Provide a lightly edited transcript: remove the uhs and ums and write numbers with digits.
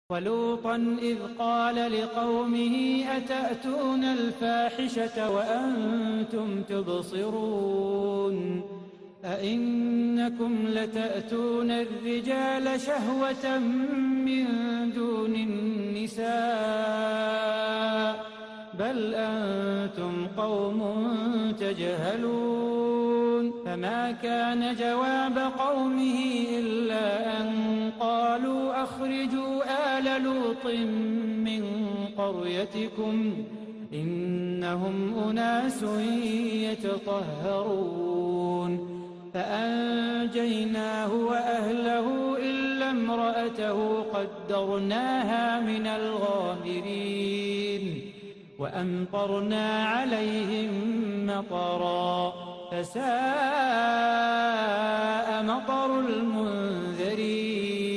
ولوطا إذ قال لقومه أتأتون الفاحشة وأنتم تبصرون أئنكم لتأتون الرجال شهوة من دون النساء بل أنتم قوم تجهلون فما كان جواب قومه إلا أن قالوا أخرجوا آل لوط من قريتكم إنهم أناس يتطهرون فأنجيناه وأهله إلا امرأته قدرناها من الغابرين وأمطرنا عليهم مطرا فساء مطر المنذرين